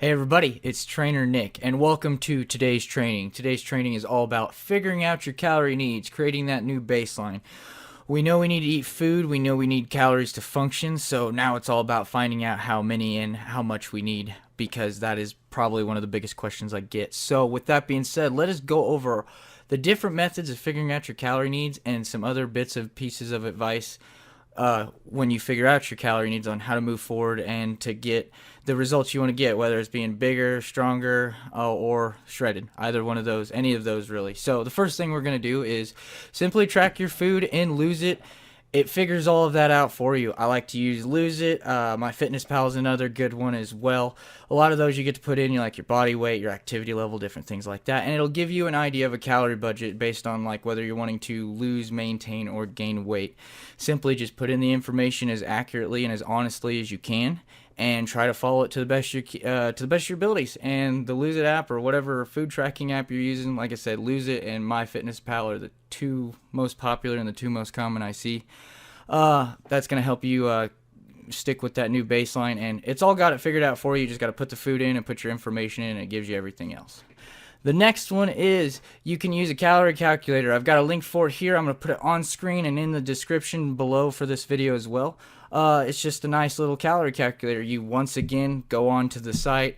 Hey everybody, it's Trainer Nick, and welcome to today's training. Today's training is all about figuring out your calorie needs, creating that new baseline. We know we need to eat food, we know we need calories to function, so now it's all about finding out how many and how much we need, because that is probably one of the biggest questions I get. So with that being said, let us go over the different methods of figuring out your calorie needs and some other bits of pieces of advice when you figure out your calorie needs on how to move forward and to get the results you want to get, whether it's being bigger, stronger, or shredded. Either one of those, any of those really. So the first thing we're going to do is simply track your food and Lose It. It figures all of that out for you. I like to use Lose It. MyFitnessPal is another good one as well. A lot of those you get to put in, like your body weight, your activity level, different things like that, and it'll give you an idea of a calorie budget based on like whether you're wanting to lose, maintain, or gain weight. Simply just put in the information as accurately and as honestly as you can, and try to follow it to the best of your abilities. And the Lose It app or whatever food tracking app you're using, like I said, Lose It and MyFitnessPal are the two most popular and the two most common I see. That's going to help you stick with that new baseline, and it's all got it figured out for you. You just got to put the food in and put your information in, and it gives you everything else. The next one is you can use a calorie calculator. I've got a link for it here. I'm going to put it on screen and in the description below for this video as well. It's just a nice little calorie calculator. You once again go on to the site,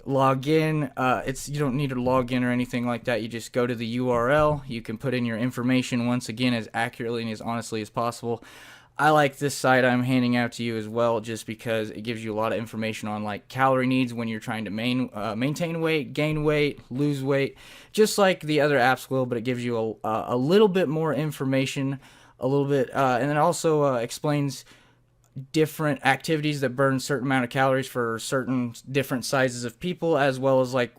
log in. You don't need to log in or anything like that. You just go to the URL. You can put in your information once again as accurately and as honestly as possible. I like this site I'm handing out to you as well, just because it gives you a lot of information on like calorie needs when you're trying to maintain weight, gain weight, lose weight, just like the other apps will, but it gives you a little bit more information, a little bit, and it also explains different activities that burn a certain amount of calories for certain different sizes of people, as well as like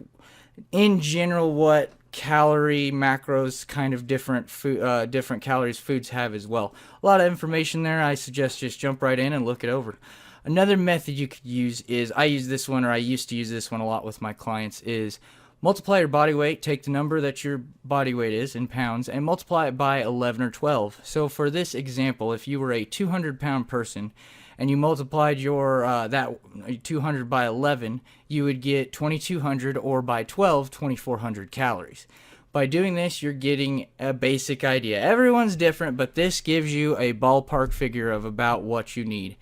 in general what calorie macros kind of different food different calories foods have as well. A lot of information there. I suggest just jump right in and look it over. Another method you could use is, I used to use this one a lot with my clients, is multiply your body weight, take the number that your body weight is in pounds, and multiply it by 11 or 12. So for this example, if you were a 200-pound person and you multiplied your that 200 by 11, you would get 2200, or by 12, 2400 calories. By doing this, you're getting a basic idea. Everyone's different, but this gives you a ballpark figure of about what you need.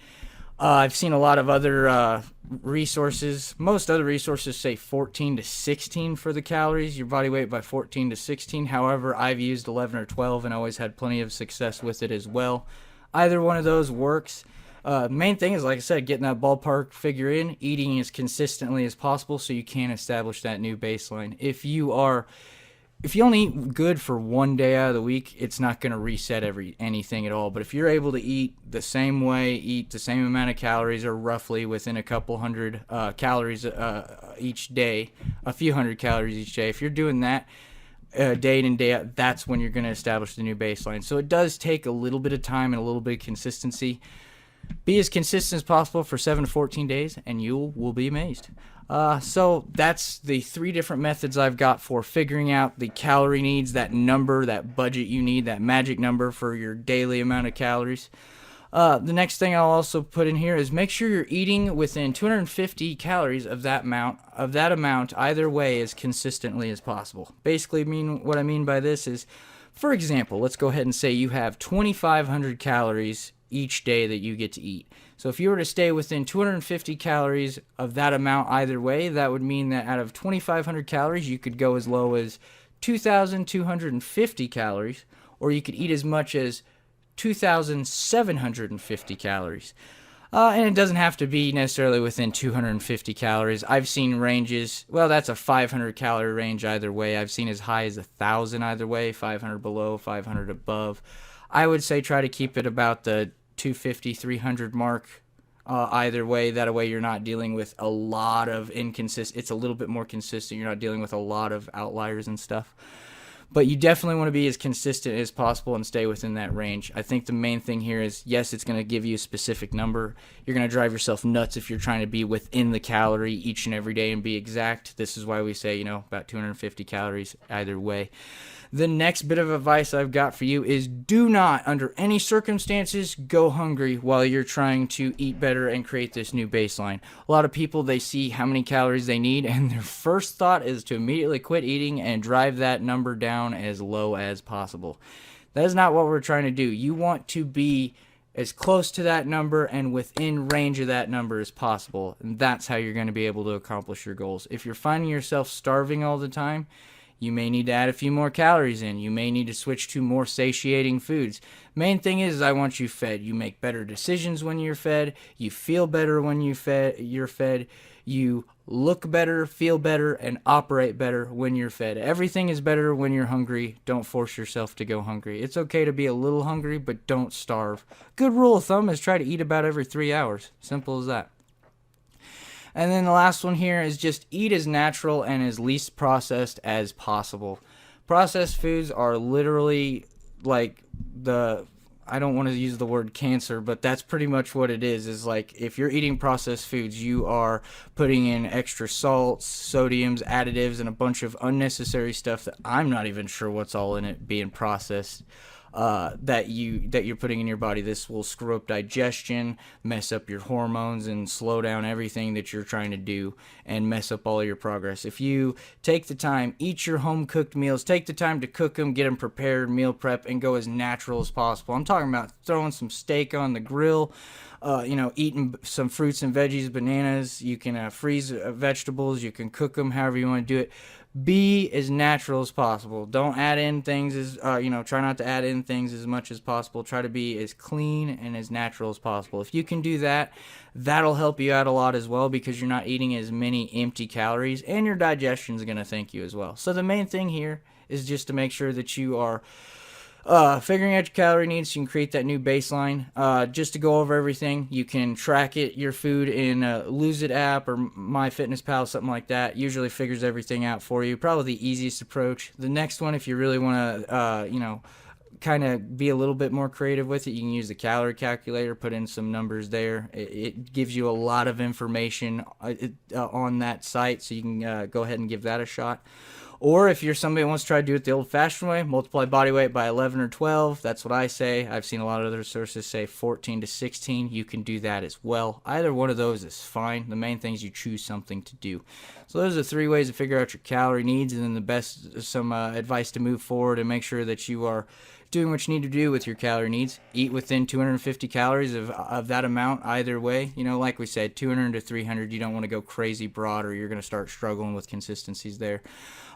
I've seen a lot of other resources. Most other resources say 14 to 16 for the calories, your body weight by 14 to 16. However, I've used 11 or 12 and always had plenty of success with it as well. Either one of those works. Main thing is, like I said, getting that ballpark figure in, eating as consistently as possible so you can establish that new baseline. If you only eat good for one day out of the week, it's not going to reset anything at all. But if you're able to eat the same way, eat the same amount of calories, or roughly within a couple hundred calories each day, a few hundred calories each day, if you're doing that day in and day out, that's when you're going to establish the new baseline. So it does take a little bit of time and a little bit of consistency. Be as consistent as possible for 7 to 14 days, and you will be amazed. So that's the 3 different methods I've got for figuring out the calorie needs, that number, that budget you need, that magic number for your daily amount of calories. The next thing I'll also put in here is make sure you're eating within 250 calories of that amount either way as consistently as possible. Basically, what I mean by this is, for example, let's go ahead and say you have 2,500 calories each day that you get to eat. So if you were to stay within 250 calories of that amount either way, that would mean that out of 2,500 calories, you could go as low as 2,250 calories, or you could eat as much as 2,750 calories. And it doesn't have to be necessarily within 250 calories. I've seen ranges, well, that's a 500 calorie range either way. I've seen as high as 1,000 either way, 500 below, 500 above. I would say try to keep it about the 250, 300 mark either way. That way you're not dealing with a lot of inconsistent. It's a little bit more consistent. You're not dealing with a lot of outliers and stuff. But you definitely want to be as consistent as possible and stay within that range. I think the main thing here is, yes, it's going to give you a specific number. You're going to drive yourself nuts if you're trying to be within the calorie each and every day and be exact. This is why we say, about 250 calories either way. The next bit of advice I've got for you is do not, under any circumstances, go hungry while you're trying to eat better and create this new baseline. A lot of people, they see how many calories they need, and their first thought is to immediately quit eating and drive that number down as low as possible. That is not what we're trying to do. You want to be as close to that number and within range of that number as possible, and that's how you're going to be able to accomplish your goals. If you're finding yourself starving all the time, you may need to add a few more calories in. You may need to switch to more satiating foods. Main thing is I want you fed. You make better decisions when you're fed. You feel better when you're fed. You look better, feel better, and operate better when you're fed. Everything is better when you're hungry. Don't force yourself to go hungry. It's okay to be a little hungry, but don't starve. Good rule of thumb is try to eat about every 3 hours. Simple as that. And then the last one here is just eat as natural and as least processed as possible. Processed foods are literally like I don't want to use the word cancer, but that's pretty much what it is like if you're eating processed foods, you are putting in extra salts, sodiums, additives, and a bunch of unnecessary stuff that I'm not even sure what's all in it being processed. That you're putting in your body. This will screw up digestion, mess up your hormones, and slow down everything that you're trying to do and mess up all your progress. If you take the time, eat your home cooked meals, take the time to cook them, get them prepared, meal prep, and go as natural as possible. I'm talking about throwing some steak on the grill, eating some fruits and veggies, bananas. You can freeze vegetables. You can cook them however you want to do it. Be as natural as possible. Don't add in things try not to add in things as much as possible. Try to be as clean and as natural as possible. If you can do that, that'll help you out a lot as well because you're not eating as many empty calories and your digestion is going to thank you as well. So the main thing here is just to make sure that you are figuring out your calorie needs so you can create that new baseline. Just to go over everything, you can track your food in Lose It app or MyFitnessPal, something like that. Usually figures everything out for you. Probably the easiest approach. The next one, if you really want to, kind of be a little bit more creative with it, you can use the calorie calculator, put in some numbers there. It gives you a lot of information on that site, so you can go ahead and give that a shot. Or if you're somebody who wants to try to do it the old-fashioned way, multiply body weight by 11 or 12. That's what I say. I've seen a lot of other sources say 14 to 16. You can do that as well. Either one of those is fine. The main thing is you choose something to do. So those are 3 ways to figure out your calorie needs, and then some advice to move forward and make sure that you are doing what you need to do with your calorie needs. Eat within 250 calories of that amount either way. Like we said, 200 to 300. You don't want to go crazy broad or you're going to start struggling with consistencies there.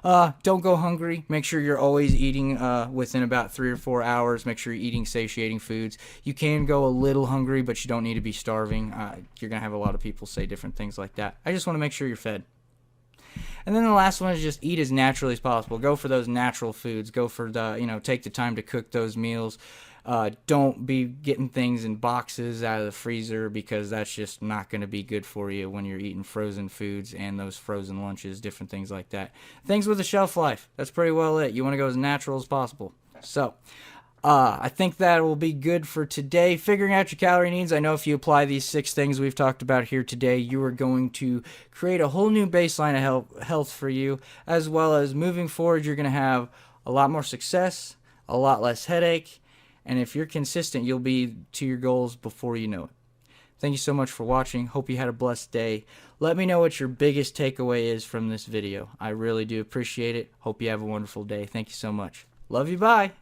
Don't go hungry. Make sure you're always eating within about 3 or 4 hours. Make sure you're eating satiating foods. You can go a little hungry, but you don't need to be starving. You're going to have a lot of people say different things like that. I just want to make sure you're fed. And then the last one is just eat as naturally as possible. Go for those natural foods. Go for take the time to cook those meals. Don't be getting things in boxes out of the freezer because that's just not going to be good for you when you're eating frozen foods and those frozen lunches, different things like that. Things with a shelf life. That's pretty well it. You want to go as natural as possible. So, I think that will be good for today. Figuring out your calorie needs. I know if you apply these 6 things we've talked about here today, you are going to create a whole new baseline of health for you, as well as moving forward, you're going to have a lot more success, a lot less headache, and if you're consistent, you'll be to your goals before you know it. Thank you so much for watching. Hope you had a blessed day. Let me know what your biggest takeaway is from this video. I really do appreciate it. Hope you have a wonderful day. Thank you so much. Love you. Bye.